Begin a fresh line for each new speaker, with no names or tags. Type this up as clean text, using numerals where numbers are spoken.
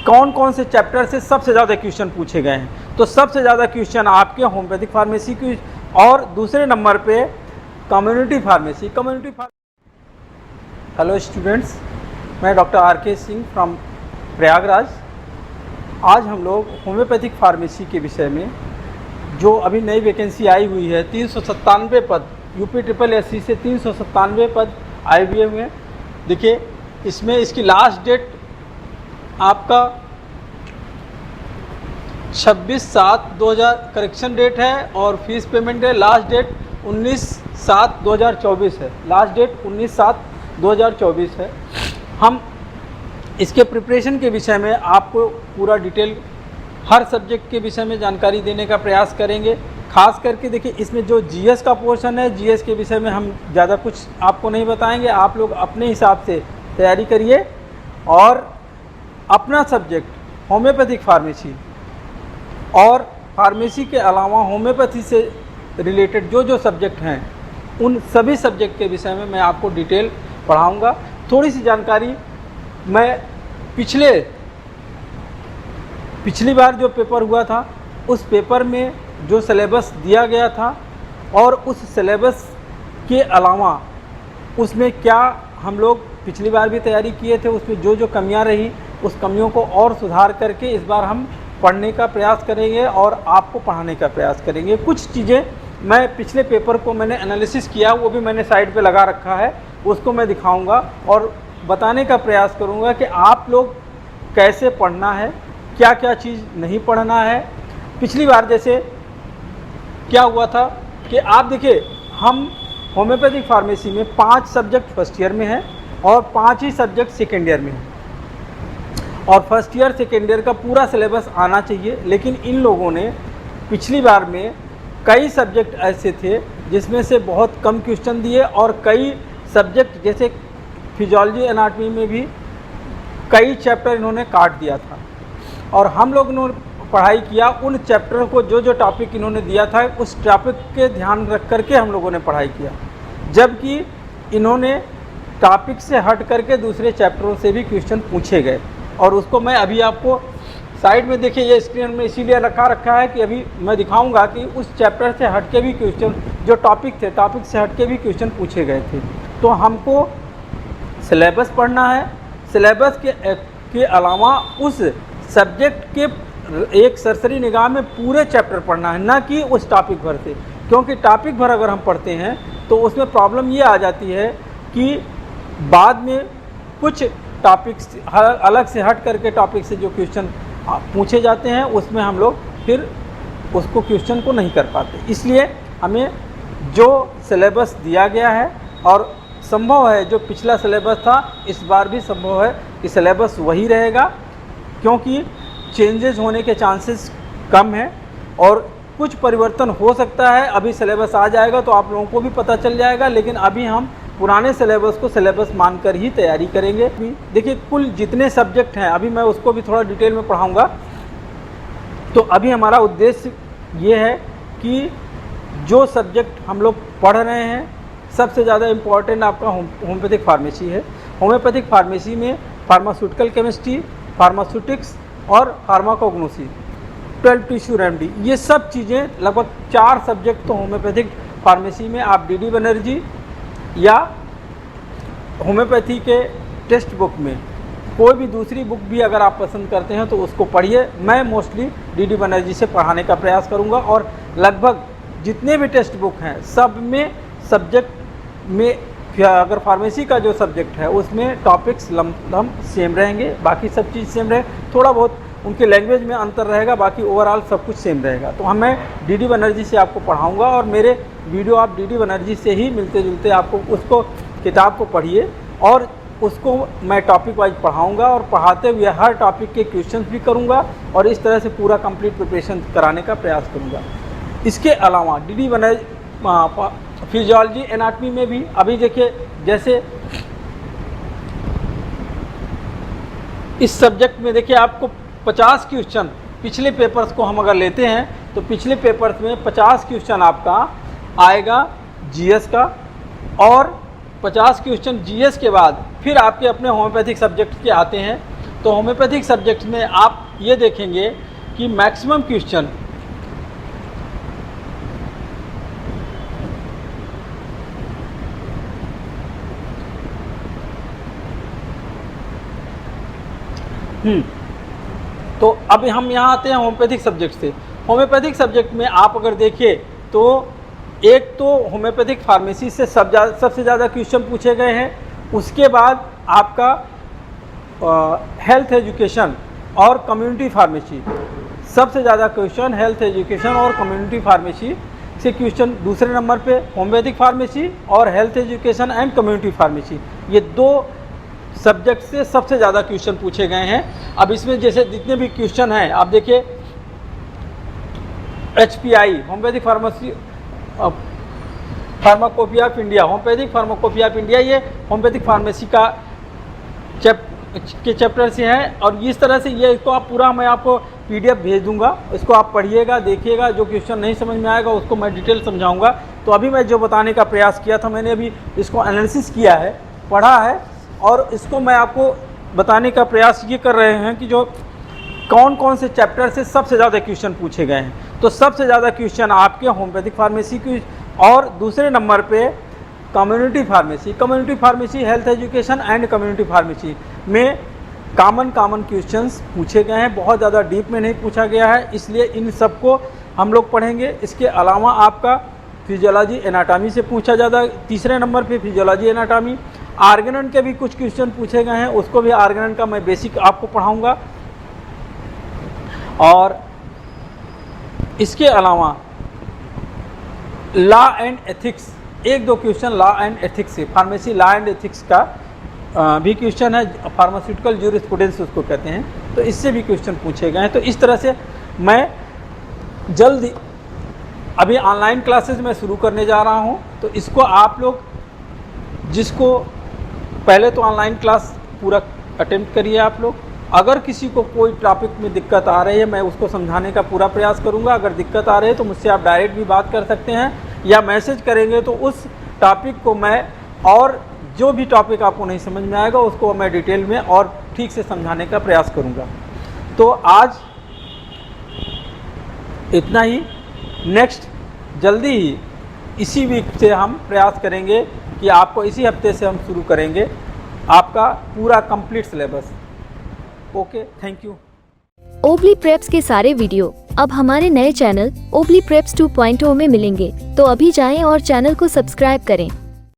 कौन कौन से चैप्टर से सबसे ज़्यादा क्वेश्चन पूछे गए हैं। तो सबसे ज़्यादा क्वेश्चन आपके होम्योपैथिक फार्मेसी की, और दूसरे नंबर पे कम्युनिटी फार्मेसी। हेलो स्टूडेंट्स, मैं doctor R K. Singh from Prayagraj. आज हम लोग होम्योपैथिक फार्मेसी के विषय में जो अभी नई वैकेंसी आई हुई है, 397 पद, UPSSSC से 397 पद आए हुए हैं। देखिए, इसमें इसकी लास्ट डेट आपका 26/7/2000 करेक्शन डेट है, और फीस पेमेंट है लास्ट डेट 19/7/2024 है। लास्ट डेट 19/7/2024 है। हम इसके प्रिपरेशन के विषय में आपको पूरा डिटेल हर सब्जेक्ट के विषय में जानकारी देने का प्रयास करेंगे। खास करके देखिए, इसमें जो जीएस का पोर्शन है, जीएस के विषय में हम ज़्यादा कुछ आपको नहीं बताएंगे। आप लोग अपने हिसाब से तैयारी करिए, और अपना सब्जेक्ट होम्योपैथिक फार्मेसी और फार्मेसी के अलावा होम्योपैथी से रिलेटेड जो जो सब्जेक्ट हैं, उन सभी सब्जेक्ट के विषय में मैं आपको डिटेल पढ़ाऊंगा। थोड़ी सी जानकारी मैं पिछली बार जो पेपर हुआ था, उस पेपर में जो सिलेबस दिया गया था और उस सिलेबस के अलावा उसमें क्या हम लोग पिछली बार भी तैयारी किए थे, उसमें जो जो कमियां रही, उस कमियों को और सुधार करके इस बार हम पढ़ने का प्रयास करेंगे और आपको पढ़ाने का प्रयास करेंगे। कुछ चीज़ें मैं पिछले पेपर को मैंने एनालिसिस किया, वो भी मैंने साइड पे लगा रखा है, उसको मैं दिखाऊंगा और बताने का प्रयास करूंगा कि आप लोग कैसे पढ़ना है, क्या क्या चीज़ नहीं पढ़ना है। पिछली बार जैसे क्या हुआ था कि आप देखिए, हम होम्योपैथिक फार्मेसी में 5 सब्जेक्ट फर्स्ट ईयर में है और 5 ही सब्जेक्ट सेकेंड ईयर में है, और फर्स्ट ईयर सेकेंड ईयर का पूरा सिलेबस आना चाहिए। लेकिन इन लोगों ने पिछली बार में कई सब्जेक्ट ऐसे थे जिसमें से बहुत कम क्वेश्चन दिए, और कई सब्जेक्ट जैसे फिजियोलॉजी एनाटॉमी में भी कई चैप्टर इन्होंने काट दिया था, और हम लोग ने पढ़ाई किया उन चैप्टर को, जो जो टॉपिक इन्होंने दिया था उस टॉपिक के ध्यान रख करके हम लोगों ने पढ़ाई किया, जबकि इन्होंने टॉपिक से हट करके दूसरे चैप्टरों से भी क्वेश्चन पूछे गए। और उसको मैं अभी आपको साइड में देखिए, ये स्क्रीन में इसीलिए रखा है कि अभी मैं दिखाऊंगा कि उस चैप्टर से हट के भी क्वेश्चन, जो टॉपिक थे, टॉपिक से हट के भी क्वेश्चन पूछे गए थे। तो हमको सिलेबस पढ़ना है, सिलेबस के अलावा उस सब्जेक्ट के एक सरसरी निगाह में पूरे चैप्टर पढ़ना है, ना कि उस टॉपिक भर से। क्योंकि टॉपिक भर अगर हम पढ़ते हैं तो उसमें प्रॉब्लम ये आ जाती है कि बाद में कुछ टॉपिक्स अलग से हट करके टॉपिक से जो क्वेश्चन पूछे जाते हैं, उसमें हम लोग फिर उसको क्वेश्चन को नहीं कर पाते। इसलिए हमें जो सिलेबस दिया गया है, और संभव है जो पिछला सिलेबस था इस बार भी संभव है कि सिलेबस वही रहेगा, क्योंकि चेंजेस होने के चांसेस कम हैं और कुछ परिवर्तन हो सकता है। अभी सिलेबस आ जाएगा तो आप लोगों को भी पता चल जाएगा, लेकिन अभी हम पुराने सिलेबस को सिलेबस मानकर ही तैयारी करेंगे। देखिए, कुल जितने सब्जेक्ट हैं, अभी मैं उसको भी थोड़ा डिटेल में पढ़ाऊंगा। तो अभी हमारा उद्देश्य ये है कि जो सब्जेक्ट हम लोग पढ़ रहे हैं, सबसे ज़्यादा इम्पॉर्टेंट आपका होम्योपैथिक फार्मेसी है। होम्योपैथिक फार्मेसी में फार्मास्यूटिकल केमिस्ट्री, फार्मास्यूटिक्स और फार्माकोग्नोसी, 12 टिश्यू रेमेडी, ये सब चीज़ें लगभग 4 सब्जेक्ट तो होम्योपैथिक फार्मेसी में आप डी बनर्जी या होम्योपैथी के टेक्स्ट बुक में कोई भी दूसरी बुक भी अगर आप पसंद करते हैं तो उसको पढ़िए। मैं मोस्टली डी बनर्जी से पढ़ाने का प्रयास करूंगा, और लगभग जितने भी टेक्स्ट बुक हैं सब में सब्जेक्ट में, अगर फार्मेसी का जो सब्जेक्ट है उसमें टॉपिक्स लमसम सेम रहेंगे, बाकी सब चीज़ सेम रहे, थोड़ा बहुत उनके लैंग्वेज में अंतर रहेगा, बाकी ओवरऑल सब कुछ सेम रहेगा। तो मैं डी बनर्जी से आपको पढ़ाऊंगा, और मेरे वीडियो आप डी बनर्जी से ही मिलते जुलते आपको उसको किताब को पढ़िए, और उसको मैं टॉपिक वाइज पढ़ाऊंगा, और पढ़ाते हुए हर टॉपिक के क्वेश्चन भी करूंगा, और इस तरह से पूरा कंप्लीट प्रिपरेशन कराने का प्रयास करूंगा। इसके अलावा डी बनर्जी फिजियोलॉजी एनाटॉमी में भी अभी देखिए, जैसे इस सब्जेक्ट में देखिए आपको 50 क्वेश्चन, पिछले पेपर्स को हम अगर लेते हैं तो पिछले पेपर्स में 50 क्वेश्चन आपका आएगा जीएस का, और 50 क्वेश्चन जीएस के बाद फिर आपके अपने होम्योपैथिक सब्जेक्ट के आते हैं तो होम्योपैथिक सब्जेक्ट में आप ये देखेंगे कि मैक्सिमम क्वेश्चन तो अब हम यहाँ आते हैं होम्योपैथिक सब्जेक्ट से। होम्योपैथिक सब्जेक्ट में आप अगर देखिए तो एक तो होम्योपैथिक फार्मेसी से सबसे ज़्यादा क्वेश्चन पूछे गए हैं। उसके बाद आपका हेल्थ एजुकेशन और कम्युनिटी फार्मेसी, सबसे ज़्यादा क्वेश्चन हेल्थ एजुकेशन और कम्युनिटी फार्मेसी से क्वेश्चन दूसरे नंबर पे होम्योपैथिक फार्मेसी और health education and community pharmacy, ये दो सब्जेक्ट से सबसे ज़्यादा क्वेश्चन पूछे गए हैं। अब इसमें जैसे जितने भी क्वेश्चन हैं आप देखिए, HPI homeopathic pharmacopoeia of India, homeopathic pharmacopoeia of India, ये होम्योपैथिक फार्मेसी का चैप्टर से है। और इस तरह से ये इसको आप पूरा, मैं आपको PDF भेज दूंगा, इसको आप पढ़िएगा, देखिएगा। जो क्वेश्चन नहीं समझ में आएगा उसको मैं डिटेल समझाऊंगा। तो अभी मैं जो बताने का प्रयास किया था, मैंने अभी इसको एनालिसिस किया है, पढ़ा है, और इसको मैं आपको बताने का प्रयास ये कर रहे हैं कि जो कौन कौन से चैप्टर से सबसे ज़्यादा क्वेश्चन पूछे गए हैं। तो सबसे ज़्यादा क्वेश्चन आपके होम्योपैथिक फार्मेसी की, और दूसरे नंबर पे community pharmacy, health education and community pharmacy में कॉमन क्वेश्चंस पूछे गए हैं। बहुत ज़्यादा डीप में नहीं पूछा गया है, इसलिए इन सबको हम लोग पढ़ेंगे। इसके अलावा आपका फिजियोलॉजी एनाटॉमी से पूछा जाता है, तीसरे नंबर पे फिजियोलॉजी एनाटॉमी। आर्गेनन के भी कुछ क्वेश्चन पूछे गए हैं, उसको भी आर्गेनन का मैं बेसिक आपको पढ़ाऊंगा। और इसके अलावा लॉ एंड एथिक्स, एक दो क्वेश्चन लॉ एंड एथिक्स से, फार्मेसी लॉ एंड एथिक्स का भी क्वेश्चन है, फार्मास्यूटिकल ज्यूरिस्प्रूडेंस उसको कहते हैं, तो इससे भी क्वेश्चन पूछे गए हैं। तो इस तरह से मैं जल्द अभी ऑनलाइन क्लासेस में शुरू करने जा रहा हूं, तो इसको आप लोग, जिसको पहले तो ऑनलाइन क्लास पूरा अटेम्प्ट करिए आप लोग। अगर किसी को कोई टॉपिक में दिक्कत आ रही है, मैं उसको समझाने का पूरा प्रयास करूंगा। अगर दिक्कत आ रही है तो मुझसे आप डायरेक्ट भी बात कर सकते हैं, या मैसेज करेंगे तो उस टॉपिक को मैं, और जो भी टॉपिक आपको नहीं समझ में आएगा उसको मैं डिटेल में और ठीक से समझाने का प्रयास करूंगा। तो आज इतना ही। नेक्स्ट जल्दी ही इसी वीक से हम प्रयास करेंगे कि आपको इसी हफ्ते से हम शुरू करेंगे आपका पूरा complete syllabus. Okay, thank you.
ओबली preps के सारे वीडियो अब हमारे नए चैनल ओबली प्रेप्स 2.0 में मिलेंगे, तो अभी जाएं और चैनल को सब्सक्राइब करें।